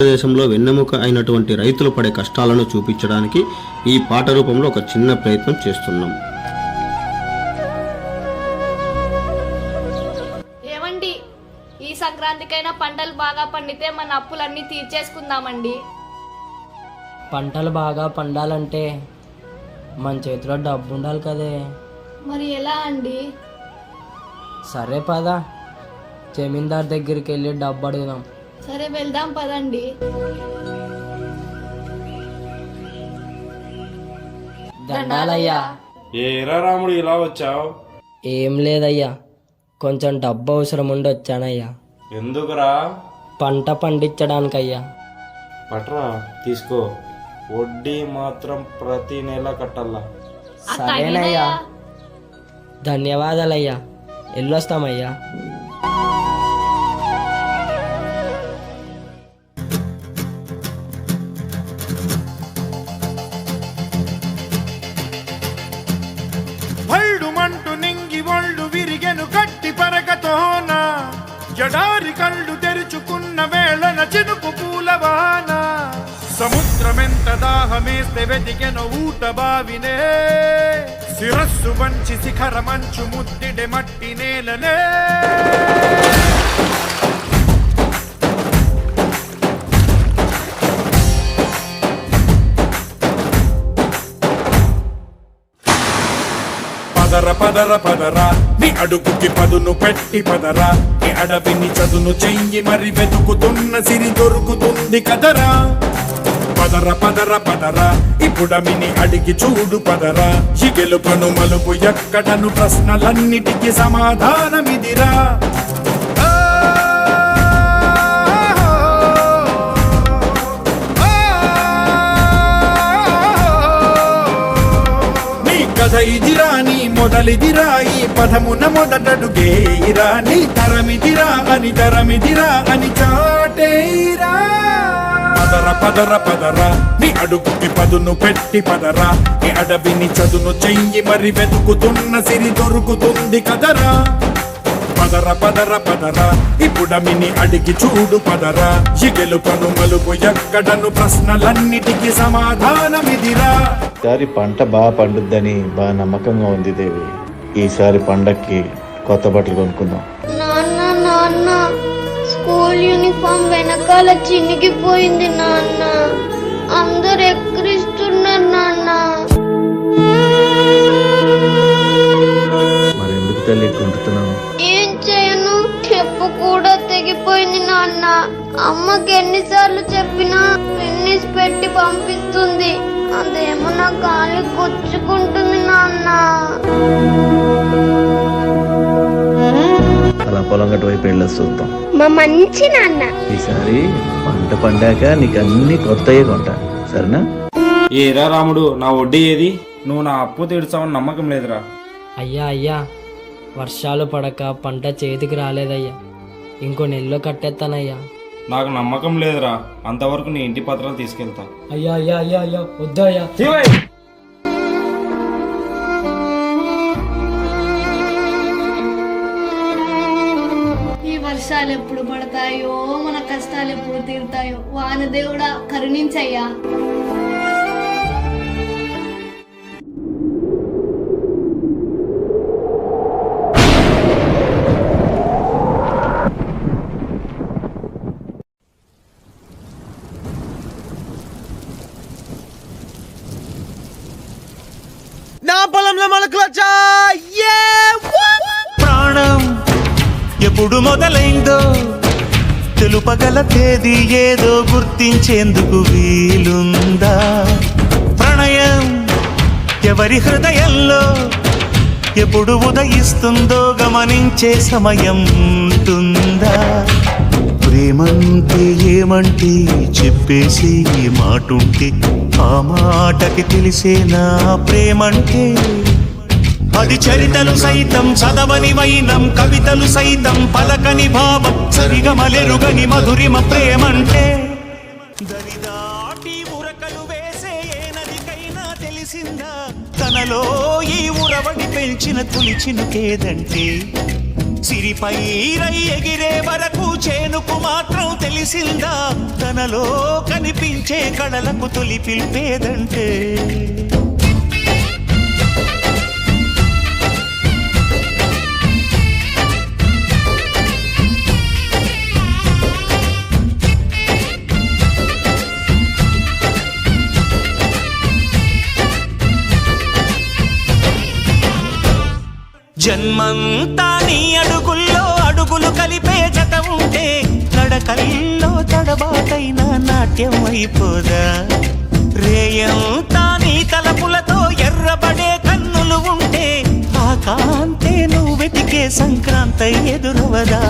దేశంలో వెన్నెముక అయినటువంటి రైతులు పడే కష్టాలను చూపించడానికి ఈ పాట రూపంలో ఒక చిన్న ప్రయత్నం చేస్తున్నాం. ఏమండి, ఈ సంక్రాంతికైనా పంటలు బాగా పండితే మన అప్పులన్నీ తీర్చేసుకుందామండి. పంటలు బాగా పండాలంటే మన చేతిలో డబ్బు ఉండాలి కదే. మరి ఎలా అండి? సరే పద, జమీందార్ దగ్గరికి వెళ్ళి డబ్బు అడుగుదాం. సరే వెళ్దాం పదండి. దండాలయ్యా. ఏరా రాముడు ఇలా వచ్చావు? ఏం లేదయ్యా, కొంచెం డబ్బు అవసరం ఉండి వచ్చానయ్యా. ఎందుకురా? పంట పండించడానికయ్యా. పట్రా తీసుకో, వడ్డీ మాత్రం ప్రతి నెల కట్టాలా. సరేనయ్యా, ధన్యవాదాలయ్యా. వెళ్ళొస్తామయ్యా. భళ్ళుమంటూ నింగి ఒళ్ళు విరిగెను గట్టి పరకతోన, జడారి కళ్ళు తెరుచుకున్న వేళన చినుకు పూలవాన, సముద్రమెంత దాహమేస్తే వెతికెను ఊట బావినే, శిరస్సు వంచి శిఖర మంచు ముద్దిడె మట్టి నేలనే. పదర పదర పదరా, నీ అడుగుకి పదును పెట్టి పదరా, నీ అడవిని చదును చెయ్యి మరి వెతుకుతున్న సిరి దొరుకుతుంది కదరా. పదర పదర పదరా, ఇప్పుడమిని అడిగి చూడు పదరా, ఈ గెలుపను మలుపు ఎక్కడను ప్రశ్నలన్నిటికీ సమాధానమిదిరా. కథ ఇదిరా, నీ మొదలిదిరా, ఈ పదమున మొదటడుగేయిరా, నీ తరమిదిరా అని తరమిదిరా అని చాటేయిరా. పదర పదర పదరా, నీ అడుగుకి పదును పెట్టి పదరా, నీ అడవిని చదును చెయ్యి మరి వెతుకుతున్న సిరి దొరుకుతుంది కదరా. పదర పదర పదరా, ఇప్పుడమిని అడిగి చూడు పదరా, ఈ గెలుపను మలుపు ఎక్కడను ప్రశ్నలన్నిటికీ సమాధానమిదిరా. ఈసారి పంట బాగా పండుద్దని బాగా నమ్మకంగా ఉంది దేవి. ఈసారి పండక్కి కొత్త బట్టలు కొనుక్కుందాం. నాన్న నాన్న, స్కూల్ యూనిఫామ్ వెనకాల చినిగిపోయింది నాన్న. అందరు ఎక్కిరిస్తున్నారు నాన్న. మరి ఎందుకు తల్లి కొంటున్నావు? ఏం చేయను, చెప్పు కూడా తెగిపోయింది నాన్న. అమ్మకి ఎన్నిసార్లు చెప్పినా ఫిన్నిస్ పెట్టి పంపిస్తుంది, అదేమో నా కాలు గుచ్చుకుంటుంది నాన్న. అలా పొలం గట్టు వైపు వెళ్ళొచ్చు చూద్దాం. మా మంచి నాన్న. ఈసారి పంట పండాక నీకు అన్ని కొత్తయే కొంటా, సరేనా? ఏరా రాముడు, నా వడ్డీ ఏది? నువ్వు నా అప్పు తీర్చావని నమ్మకం లేదురా. అయ్యా అయ్యా, వర్షాలు పడక పంట చేతికి రాలేదయ్యా, ఇంకో నెలలో కట్టేస్తానయ్యా. నాకు నమ్మకం లేదురా, అంతవరకు నీ ఇంటి పత్రాలు తీసుకెళ్తా. అయ్యా అయ్యా అయ్యా అయ్యా, వద్దా అయ్యా. ఈ వర్షాలు ఎప్పుడు పడతాయో, మన కష్టాలు ఎప్పుడు తీరుతాయో, వానదేవుడా కరుణించయ్యా. నా పొలంలో మొలకలొచ్చా. ప్రాణం ఎప్పుడు మొదలైందో తెలుపగల తేదీ ఏదో గుర్తించేందుకు వీలుందా? ప్రణయం ఎవరి హృదయంలో ఎప్పుడు ఉదయిస్తుందో గమనించే సమయం ఉంటుందా? ప్రేమంటే ఏమంటే చెప్పేసి మాటుంటే ఆ మాటకి తెలిసేనా ప్రేమంటే? అది చరితలు సైతం చదవని వైనం, కవితలు సైతం పలకని భావం, సరిగమలెరుగని మధురిమ ప్రేమంటే. దరిదాటి ఉరకలు వేసే ఏ నదికైనా తెలిసిందా తనలో ఈ ఉరవడి పెంచిన తొలి చినుకేదంటే? సిరిపై రై ఎగిరే వరకు చేనుకు మాత్రం తెలిసిందా తనలో కనిపించే కళలకు తొలి పిలిపేదంటే జన్మంతా నీ అడుగుల్లో అడుగులు కలిపే జత ఉంటే నడకల్లో తడబాటైన నాట్యం అయిపోదా రేయంతా నీ తలపులతో ఎర్రబడే కన్నులు ఉంటే ఆ కాంతే నువ్వు వెతికే సంక్రాంతి ఎదురవదా